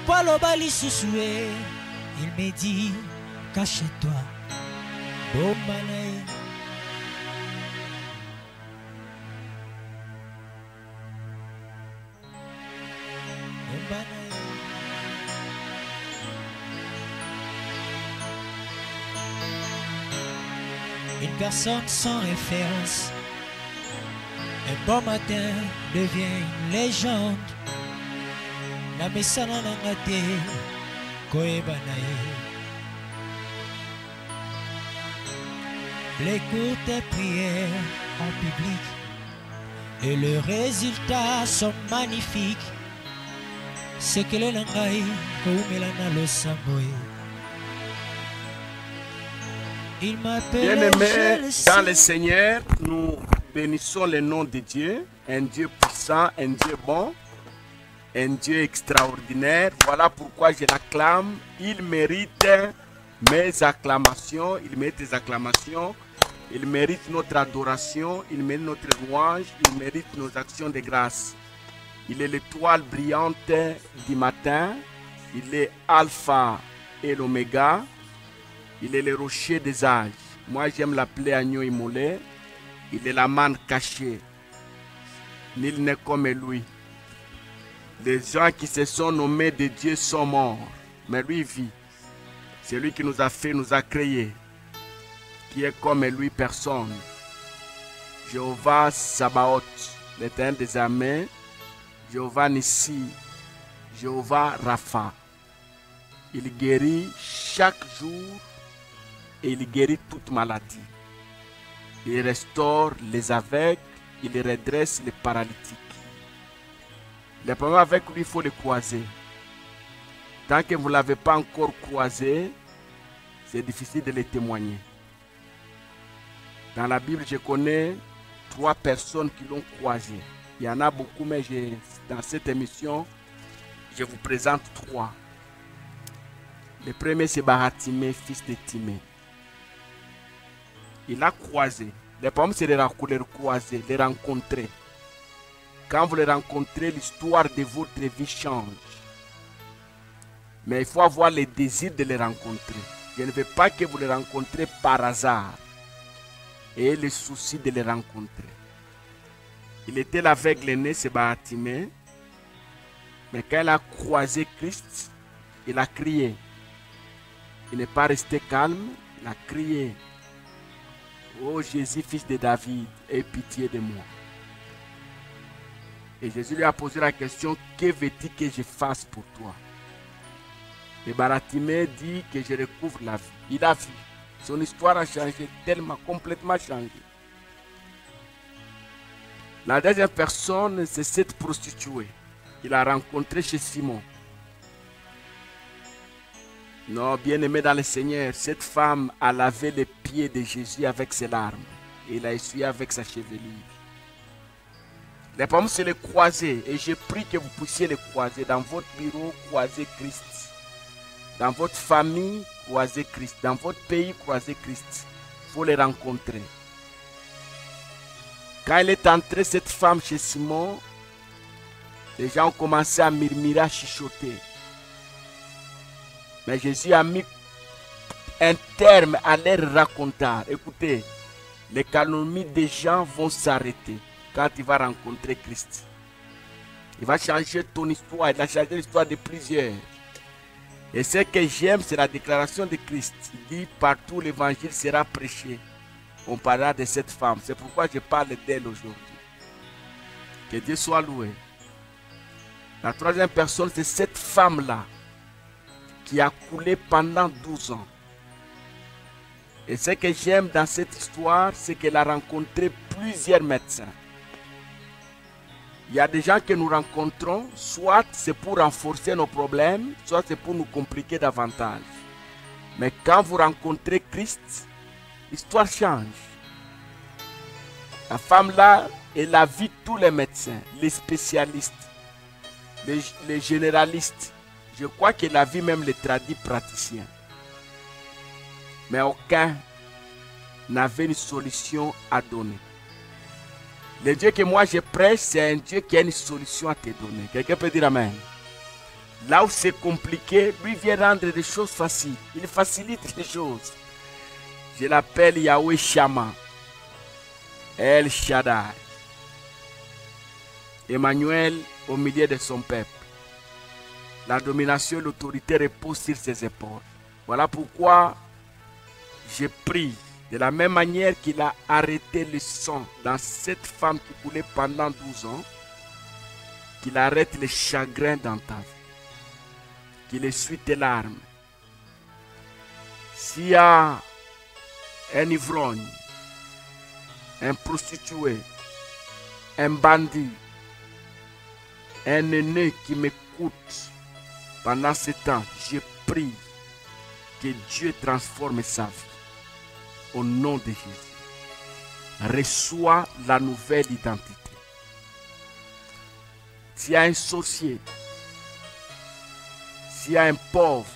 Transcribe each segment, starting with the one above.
Paloba lisusué, il me dit, cache-toi, Bomanae. Une personne sans référence, un bon matin devient une légende. La mesana nangate koebanae. Les courtes prières en public et le résultat sont magnifiques. C'est que le langai koumelana lo samboy. Il m'appelle. Bien-aimés dans le Seigneur, nous bénissons le nom de Dieu, un Dieu puissant, un Dieu bon, un Dieu extraordinaire. Voilà pourquoi je l'acclame. Il mérite mes acclamations, il mérite tes acclamations, il mérite notre adoration, il mérite notre louange, il mérite nos actions de grâce. Il est l'étoile brillante du matin, il est Alpha et l'Oméga, il est le rocher des âges. Moi j'aime l'appeler agneau immolé, il est la manne cachée, nul n'est comme lui. Les gens qui se sont nommés de Dieu sont morts, mais lui vit. C'est lui qui nous a fait, nous a créés, qui est comme lui personne. Jéhovah Sabaoth, l'Éternel des armées, Jéhovah Nissi, Jéhovah Rapha. Il guérit chaque jour et il guérit toute maladie. Il restaure les aveugles, il redresse les paralytiques. Le problème avec lui, il faut le croiser. Tant que vous ne l'avez pas encore croisé, c'est difficile de le témoigner. Dans la Bible, je connais 3 personnes qui l'ont croisé. Il y en a beaucoup, mais dans cette émission, je vous présente 3. Le premier, c'est Baratimé, fils de Timée. Il a croisé. Le problème, c'est de les croiser, de les rencontrer. Quand vous les rencontrez, l'histoire de votre vie change. Mais il faut avoir le désir de les rencontrer. Je ne veux pas que vous les rencontrez par hasard. Et le souci de les rencontrer. Il était l'aveugle né, c'est Baratimée. Mais quand il a croisé Christ, il a crié. Il n'est pas resté calme, il a crié. Oh Jésus, fils de David, aie pitié de moi. Et Jésus lui a posé la question, que veux-tu que je fasse pour toi? Et Baratimée dit que je recouvre la vie. Il a vu. Son histoire a changé tellement, complètement changé. La deuxième personne, c'est cette prostituée qu'il a rencontrée chez Simon. Non, bien-aimé dans le Seigneur, cette femme a lavé les pieds de Jésus avec ses larmes. Et il a essuyé avec sa chevelure. Le problème, c'est le croiser. Et je prie que vous puissiez le croiser. Dans votre bureau, croisez Christ. Dans votre famille, croisez Christ. Dans votre pays, croisez Christ. Il faut les rencontrer. Quand elle est entrée, cette femme chez Simon, les gens ont commencé à murmurer, à chuchoter. Mais Jésus a mis un terme à leur raconteur. Écoutez, les calomnies des gens vont s'arrêter quand il va rencontrer Christ. Il va changer ton histoire, il va changer l'histoire de plusieurs. Et ce que j'aime, c'est la déclaration de Christ. Il dit, partout l'évangile sera prêché. On parlera de cette femme. C'est pourquoi je parle d'elle aujourd'hui. Que Dieu soit loué. La troisième personne, c'est cette femme-là qui a coulé pendant 12 ans. Et ce que j'aime dans cette histoire, c'est qu'elle a rencontré plusieurs médecins. Il y a des gens que nous rencontrons, soit c'est pour renforcer nos problèmes, soit c'est pour nous compliquer davantage. Mais quand vous rencontrez Christ, l'histoire change. La femme-là, elle a vu tous les médecins, les spécialistes, les généralistes. Je crois qu'elle a vu même les tradis praticiens. Mais aucun n'avait une solution à donner. Le Dieu que moi je prêche, c'est un Dieu qui a une solution à te donner. Quelqu'un peut dire Amen. Là où c'est compliqué, lui vient rendre des choses faciles. Il facilite les choses. Je l'appelle Yahweh Shammah, El Shaddai. Emmanuel au milieu de son peuple. La domination et l'autorité reposent sur ses épaules. Voilà pourquoi je prie de la même manière qu'il a arrêté le sang dans cette femme qui coulait pendant 12 ans, qu'il arrête le chagrin dans ta vie, qu'il essuie tes larmes. S'il y a un ivrogne, un prostitué, un bandit, un aîné qui m'écoute pendant ce temps, je prie que Dieu transforme sa vie. Au nom de Jésus. Reçois la nouvelle identité. S'il y a un sorcier, s'il y a un pauvre,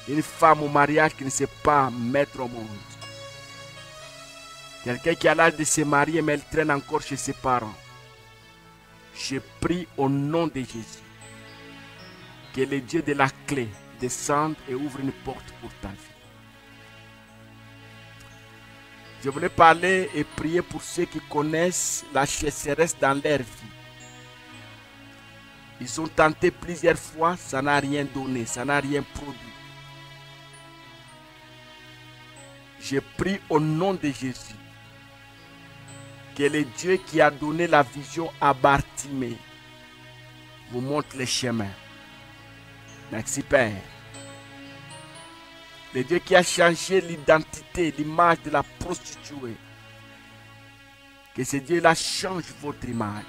une femme au mariage qui ne sait pas mettre au monde, quelqu'un qui a l'âge de se marier mais elle traîne encore chez ses parents, je prie au nom de Jésus que le Dieu de la clé descende et ouvre une porte pour ta vie. Je voulais parler et prier pour ceux qui connaissent la sécheresse dans leur vie. Ils ont tenté plusieurs fois, ça n'a rien donné, ça n'a rien produit. Je prie au nom de Jésus que le Dieu qui a donné la vision à Bartimée vous montre le chemin. Merci Père. Le Dieu qui a changé l'identité, l'image de la prostituée. Que ce Dieu-là change votre image.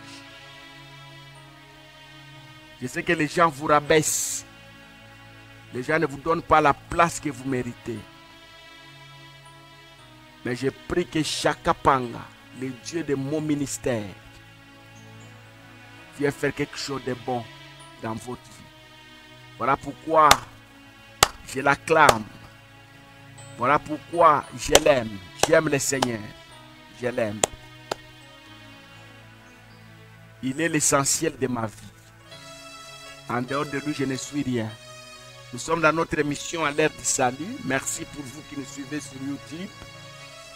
Je sais que les gens vous rabaissent. Les gens ne vous donnent pas la place que vous méritez. Mais je prie que Shakapanga, le Dieu de mon ministère, vienne faire quelque chose de bon dans votre vie. Voilà pourquoi je l'acclame. Voilà pourquoi je l'aime. J'aime le Seigneur. Je l'aime. Il est l'essentiel de ma vie. En dehors de lui, je ne suis rien. Nous sommes dans notre émission à l'heure du salut. Merci pour vous qui nous suivez sur YouTube.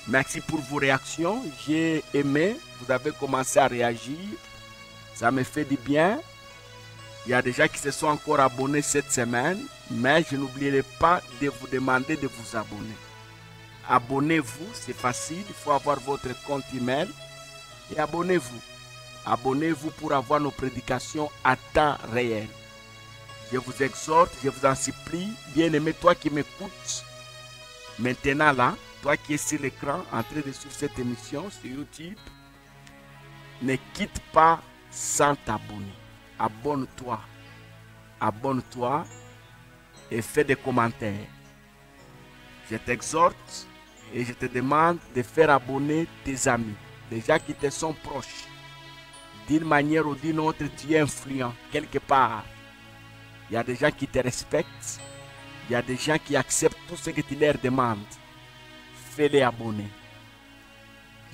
Merci pour vos réactions. J'ai aimé. Vous avez commencé à réagir. Ça me fait du bien. Il y a des gens qui se sont encore abonnés cette semaine. Mais je n'oublierai pas de vous demander de vous abonner. Abonnez-vous, c'est facile. Il faut avoir votre compte email. Et abonnez-vous. Abonnez-vous pour avoir nos prédications à temps réel. Je vous exhorte, je vous en supplie. Bien-aimé, toi qui m'écoutes maintenant là, toi qui es sur l'écran en train de suivre cette émission sur YouTube, ne quitte pas sans t'abonner. Abonne-toi. Abonne-toi et fais des commentaires. Je t'exhorte et je te demande de faire abonner tes amis, les gens qui te sont proches. D'une manière ou d'une autre, tu es influent quelque part. Il y a des gens qui te respectent. Il y a des gens qui acceptent tout ce que tu leur demandes. Fais-les abonner.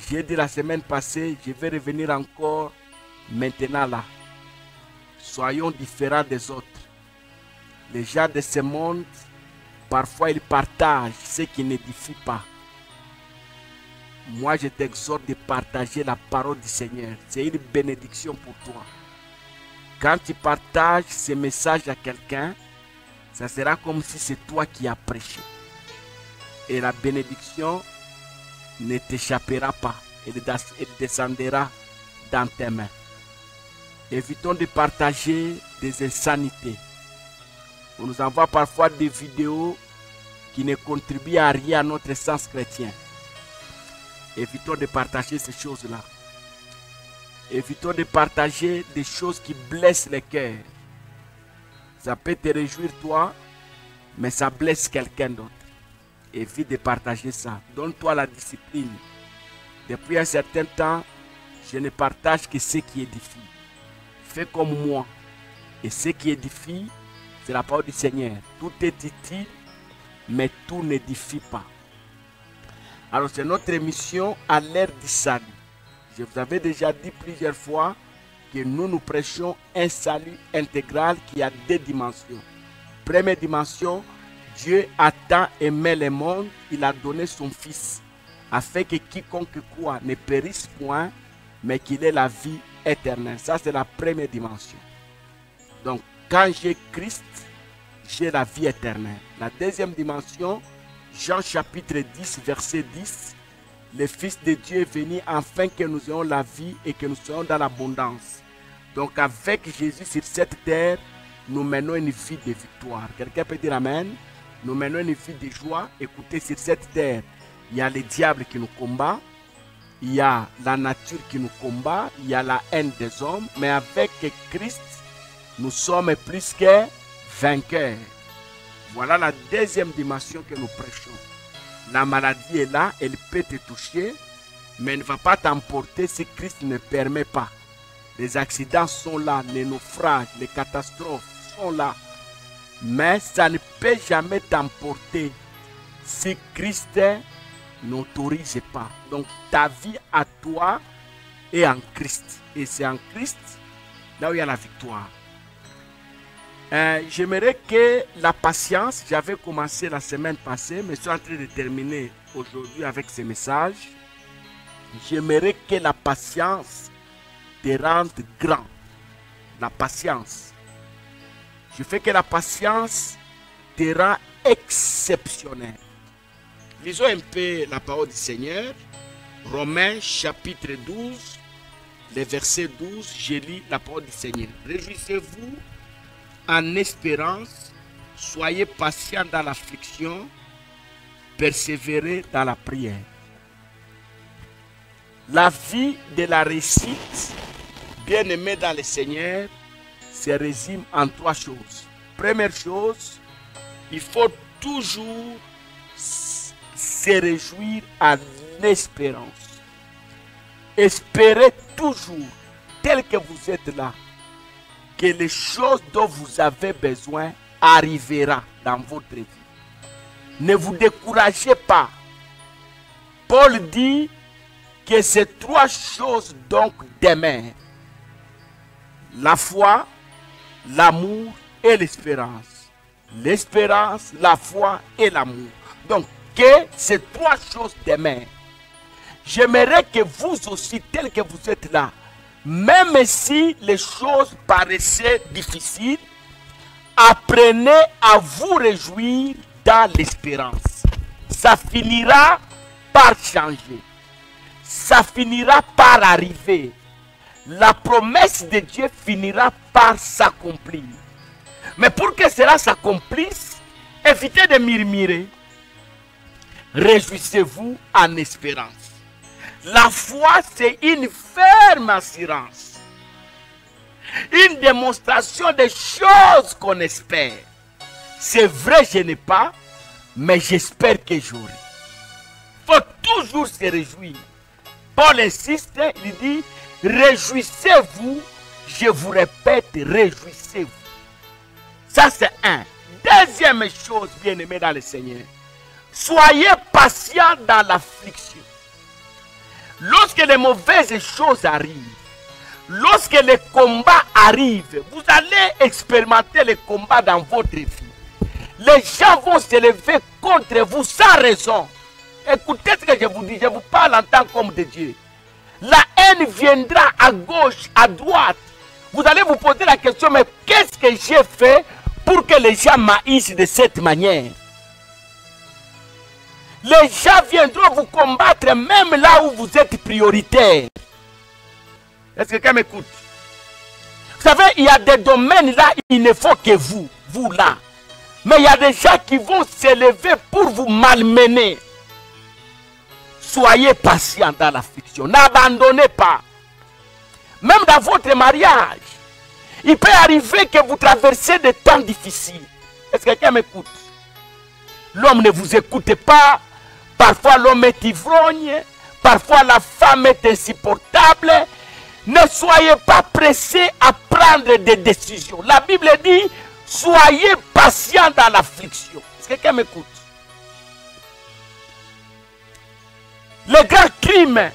J'ai dit la semaine passée, je vais revenir encore maintenant là. Soyons différents des autres. Les gens de ce monde, parfois ils partagent ce qui n'édifie pas. Moi, je t'exhorte de partager la parole du Seigneur. C'est une bénédiction pour toi. Quand tu partages ce message à quelqu'un, ça sera comme si c'est toi qui as prêché. Et la bénédiction ne t'échappera pas. Elle descendra dans tes mains. Évitons de partager des insanités. On nous envoie parfois des vidéos qui ne contribuent à rien à notre sens chrétien. Évitons de partager ces choses-là. Évitons de partager des choses qui blessent le cœur. Ça peut te réjouir toi, mais ça blesse quelqu'un d'autre. Évite de partager ça. Donne-toi la discipline. Depuis un certain temps, je ne partage que ce qui édifie. Fais comme moi. Et ce qui édifie, c'est la parole du Seigneur. Tout est utile, mais tout n'édifie pas. Alors c'est notre émission à l'heure du salut. Je vous avais déjà dit plusieurs fois que nous prêchons un salut intégral qui a deux dimensions. Première dimension, Dieu a tant aimé le monde, il a donné son Fils, afin que quiconque croit ne périsse point, mais qu'il ait la vie éternelle. Ça, c'est la première dimension. Donc, quand j'ai Christ, j'ai la vie éternelle. La deuxième dimension, Jean chapitre 10, verset 10, le Fils de Dieu est venu afin que nous ayons la vie et que nous soyons dans l'abondance. Donc, avec Jésus sur cette terre, nous menons une vie de victoire. Quelqu'un peut dire Amen? Nous menons une vie de joie. Écoutez, sur cette terre, il y a le diable qui nous combat, il y a la nature qui nous combat, il y a la haine des hommes, mais avec Christ, nous sommes plus que vainqueurs. Voilà la deuxième dimension que nous prêchons. La maladie est là, elle peut te toucher, mais elle ne va pas t'emporter si Christ ne permet pas. Les accidents sont là, les naufrages, les catastrophes sont là. Mais ça ne peut jamais t'emporter si Christ n'autorise pas. Donc ta vie à toi est en Christ. Et c'est en Christ là où il y a la victoire. J'aimerais que la patience, j'avais commencé la semaine passée, mais je suis en train de terminer aujourd'hui avec ce message. J'aimerais que la patience te rende grand. La patience. Je fais que la patience te rend exceptionnel. Lisons un peu la parole du Seigneur. Romains chapitre 12, le verset 12, je lis la parole du Seigneur. Réjouissez-vous en espérance, soyez patients dans l'affliction, persévérez dans la prière. La vie de la réussite, bien aimé dans le Seigneur, se résume en trois choses. Première chose, il faut toujours se réjouir en espérance. Espérez toujours, tel que vous êtes là, que les choses dont vous avez besoin arriveront dans votre vie. Ne vous découragez pas. Paul dit que ces trois choses donc demeurent. La foi, l'amour et l'espérance. L'espérance, la foi et l'amour. Donc, que ces trois choses demeurent. J'aimerais que vous aussi, tel que vous êtes là, même si les choses paraissaient difficiles, apprenez à vous réjouir dans l'espérance. Ça finira par changer. Ça finira par arriver. La promesse de Dieu finira par s'accomplir. Mais pour que cela s'accomplisse, évitez de murmurer. Réjouissez-vous en espérance. La foi, c'est une ferme assurance. Une démonstration des choses qu'on espère. C'est vrai, je n'ai pas, mais j'espère que j'aurai. Il faut toujours se réjouir. Paul insiste, il dit, réjouissez-vous, je vous répète, réjouissez-vous. Ça, c'est un. Deuxième chose, bien aimé dans le Seigneur, soyez patients dans l'affliction. Lorsque les mauvaises choses arrivent, lorsque les combats arrivent, vous allez expérimenter les combats dans votre vie. Les gens vont se lever contre vous sans raison. Écoutez ce que je vous dis, je vous parle en tant qu'homme de Dieu. La haine viendra à gauche, à droite. Vous allez vous poser la question, mais qu'est-ce que j'ai fait pour que les gens m'haïssent de cette manière? Les gens viendront vous combattre même là où vous êtes prioritaire. Est-ce que quelqu'un m'écoute? Vous savez, il y a des domaines là, il ne faut que vous là. Mais il y a des gens qui vont se lever pour vous malmener. Soyez patient dans l'affliction. N'abandonnez pas. Même dans votre mariage, il peut arriver que vous traversez des temps difficiles. Est-ce que quelqu'un m'écoute? L'homme ne vous écoute pas. Parfois l'homme est ivrogne. Parfois la femme est insupportable. Ne soyez pas pressés à prendre des décisions. La Bible dit, soyez patient dans l'affliction. Est-ce que quelqu'un m'écoute? Le grand crime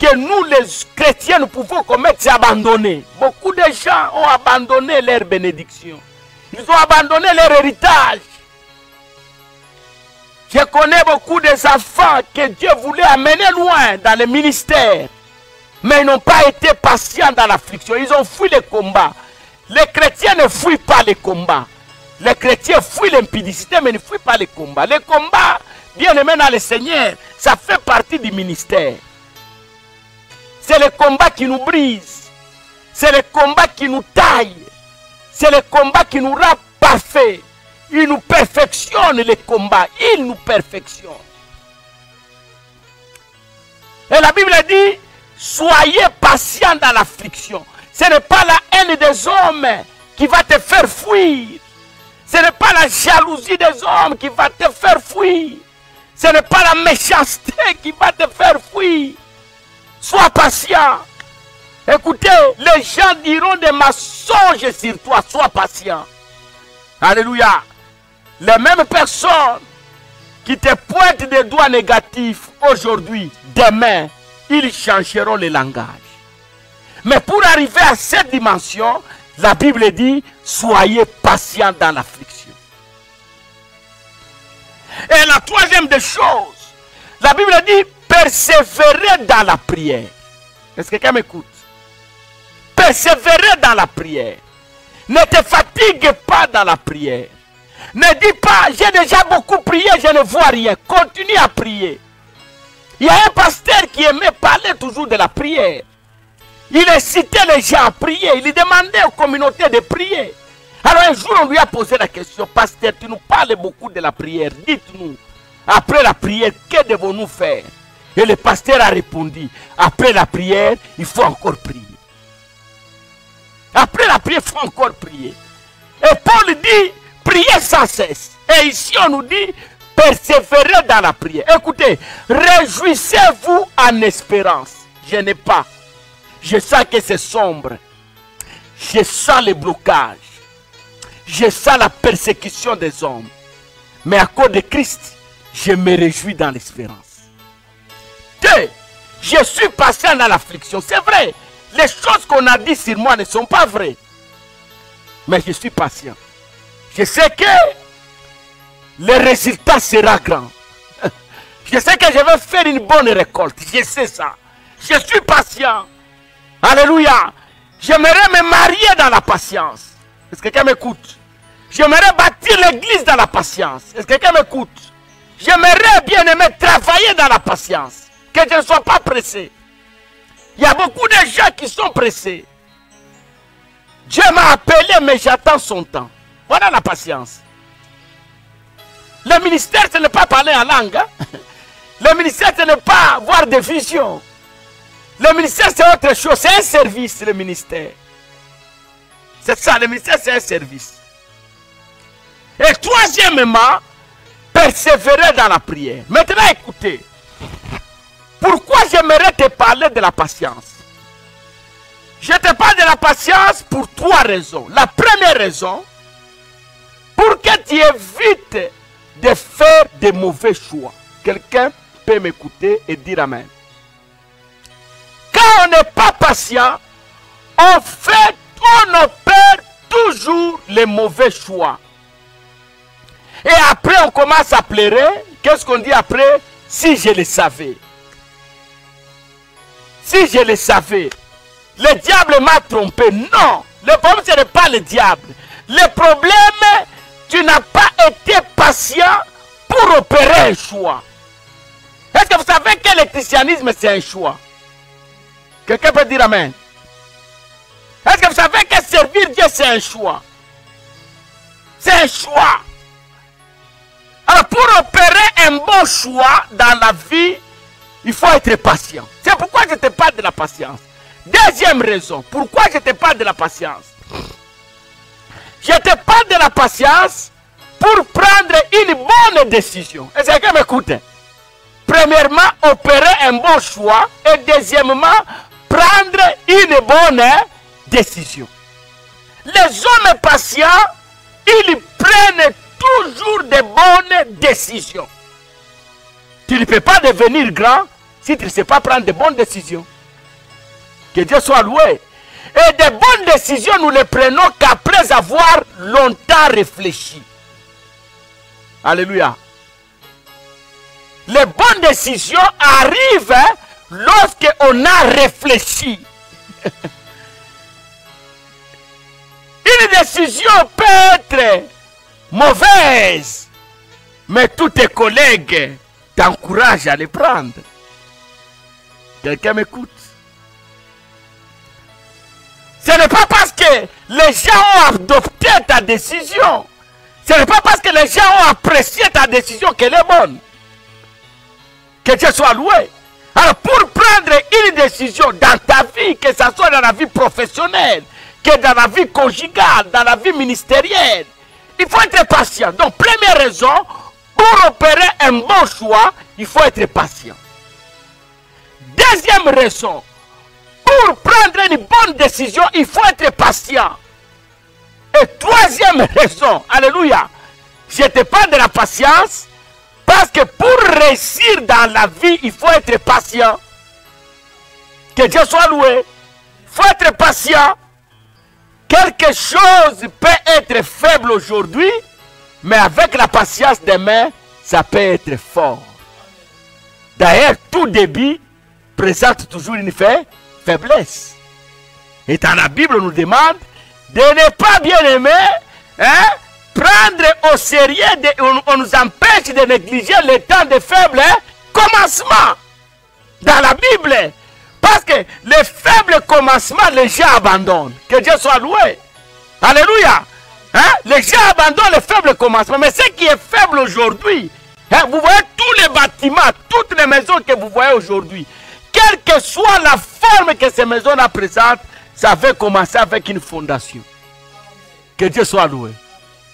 que nous, les chrétiens, nous pouvons commettre, c'est abandonner. Beaucoup de gens ont abandonné leur bénédiction. Ils ont abandonné leur héritage. Je connais beaucoup d'enfants que Dieu voulait amener loin dans le ministère. Mais ils n'ont pas été patients dans l'affliction. Ils ont fui les combats. Les chrétiens ne fuient pas les combats. Les chrétiens fuient l'impudicité, mais ne fuient pas les combats. Les combats, bien aimés dans le Seigneur, ça fait partie du ministère. C'est le combat qui nous brise. C'est le combat qui nous taille. C'est le combat qui nous rend parfaits. Il nous perfectionne les combats. Il nous perfectionne. Et la Bible dit, soyez patients dans l'affliction. Ce n'est pas la haine des hommes qui va te faire fuir. Ce n'est pas la jalousie des hommes qui va te faire fuir. Ce n'est pas la méchanceté qui va te faire fuir. Sois patient. Écoutez, les gens diront des mensonges sur toi. Sois patient. Alléluia. Les mêmes personnes qui te pointent des doigts négatifs aujourd'hui, demain, ils changeront le langage. Mais pour arriver à cette dimension, la Bible dit, soyez patients dans l'affliction. Et la troisième des choses, la Bible dit, persévérez dans la prière. Est-ce que quelqu'un m'écoute? Persévérez dans la prière. Ne te fatigue pas dans la prière. Ne dis pas, j'ai déjà beaucoup prié, je ne vois rien. Continue à prier. Il y a un pasteur qui aimait parler toujours de la prière. Il incitait les gens à prier. Il demandait aux communautés de prier. Alors un jour, on lui a posé la question, pasteur, tu nous parles beaucoup de la prière. Dites-nous, après la prière, que devons-nous faire? Et le pasteur a répondu, après la prière, il faut encore prier. Après la prière, il faut encore prier. Et Paul dit, priez sans cesse. Et ici, on nous dit, persévérez dans la prière. Écoutez, réjouissez-vous en espérance. Je n'ai pas. Je sens que c'est sombre. Je sens les blocages. Je sens la persécution des hommes. Mais à cause de Christ, je me réjouis dans l'espérance. 2. Je suis patient dans l'affliction. C'est vrai. Les choses qu'on a dit sur moi ne sont pas vraies. Mais je suis patient. Je sais que le résultat sera grand. Je sais que je vais faire une bonne récolte. Je sais ça. Je suis patient. Alléluia. J'aimerais me marier dans la patience. Est-ce que quelqu'un m'écoute? J'aimerais bâtir l'église dans la patience. Est-ce que quelqu'un m'écoute? J'aimerais bien aimer travailler dans la patience. Que je ne sois pas pressé. Il y a beaucoup de gens qui sont pressés. Dieu m'a appelé, mais j'attends son temps. Voilà la patience. Le ministère, ce n'est pas parler en langue. Hein? Le ministère, ce n'est pas avoir des visions. Le ministère, c'est autre chose. C'est un service, le ministère. C'est ça, le ministère, c'est un service. Et troisièmement, persévérer dans la prière. Maintenant, écoutez. Pourquoi j'aimerais te parler de la patience? Je te parle de la patience pour 3 raisons. La première raison, pour que tu évites de faire de mauvais choix. Quelqu'un peut m'écouter et dire amen. Quand on n'est pas patient, on opère toujours les mauvais choix. Et après, on commence à pleurer. Qu'est-ce qu'on dit après? Si je le savais. Si je le savais. Le diable m'a trompé. Non. Le problème, ce n'est pas le diable. Le problème, tu n'as pas été patient pour opérer un choix. Est-ce que vous savez que le christianisme, c'est un choix? Quelqu'un peut dire amen? Est-ce que vous savez que servir Dieu, c'est un choix? C'est un choix. Alors, pour opérer un bon choix dans la vie, il faut être patient. C'est pourquoi je te parle de la patience. Deuxième raison, pourquoi je te parle de la patience? Je te parle de la patience pour prendre une bonne décision. Est-ce que quelqu'un m'écoute? Premièrement, opérer un bon choix. Et deuxièmement, prendre une bonne décision. Les hommes patients, ils prennent toujours de bonnes décisions. Tu ne peux pas devenir grand si tu ne sais pas prendre de bonnes décisions. Que Dieu soit loué. Et de bonnes décisions, nous les prenons qu'après avoir longtemps réfléchi. Alléluia. Les bonnes décisions arrivent lorsqu'on a réfléchi. Une décision peut être mauvaise, mais tous tes collègues t'encouragent à les prendre. Quelqu'un m'écoute? Ce n'est pas parce que les gens ont adopté ta décision, ce n'est pas parce que les gens ont apprécié ta décision qu'elle est bonne. Que Dieu soit loué. Alors pour prendre une décision dans ta vie, que ce soit dans la vie professionnelle, que dans la vie conjugale, dans la vie ministérielle, il faut être patient. Donc première raison, pour opérer un bon choix, il faut être patient. Deuxième raison, pour prendre une bonne décision, il faut être patient. Et troisième raison, alléluia, je te parle de la patience, parce que pour réussir dans la vie, il faut être patient. Que Dieu soit loué. Il faut être patient. Quelque chose peut être faible aujourd'hui, mais avec la patience demain, ça peut être fort. D'ailleurs, tout débit présente toujours une faiblesse. Et dans la Bible, on nous demande de ne pas bien aimer, prendre au sérieux, on nous empêche de négliger le temps de faible commencement. Dans la Bible, parce que les faibles commencements, les gens abandonnent. Que Dieu soit loué. Alléluia. Les gens abandonnent les faibles commencements. Mais ce qui est faible aujourd'hui, vous voyez tous les bâtiments, toutes les maisons que vous voyez aujourd'hui, quelle que soit la forme que ces maisons-là présentent, ça avait commencé avec une fondation. Que Dieu soit loué.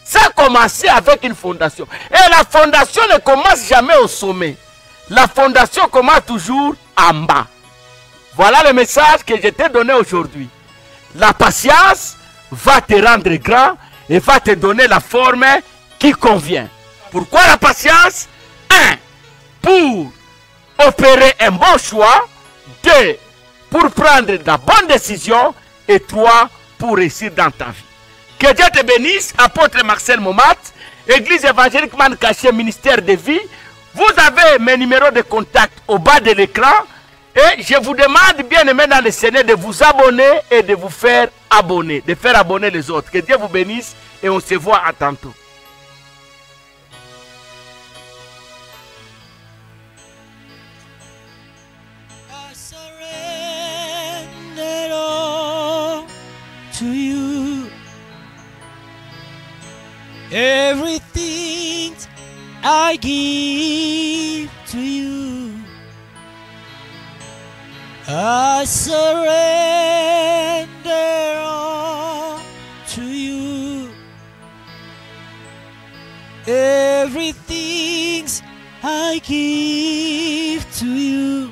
Ça a commencé avec une fondation. Et la fondation ne commence jamais au sommet. La fondation commence toujours en bas. Voilà le message que je t'ai donné aujourd'hui. La patience va te rendre grand et va te donner la forme qui convient. Pourquoi la patience? 1. Pour opérer un bon choix. 2. Pour prendre la bonne décision. Et 3. Pour réussir dans ta vie. Que Dieu te bénisse, apôtre Marcel Momat, Église évangélique Man Caché, ministère de vie. Vous avez mes numéros de contact au bas de l'écran. Et je vous demande, bien aimé dans le Seigneur, de vous abonner et de vous faire abonner, de faire abonner les autres. Que Dieu vous bénisse et on se voit à tantôt. I surrender all to you. Everything I give to you, I surrender all to you. Everything I give to you.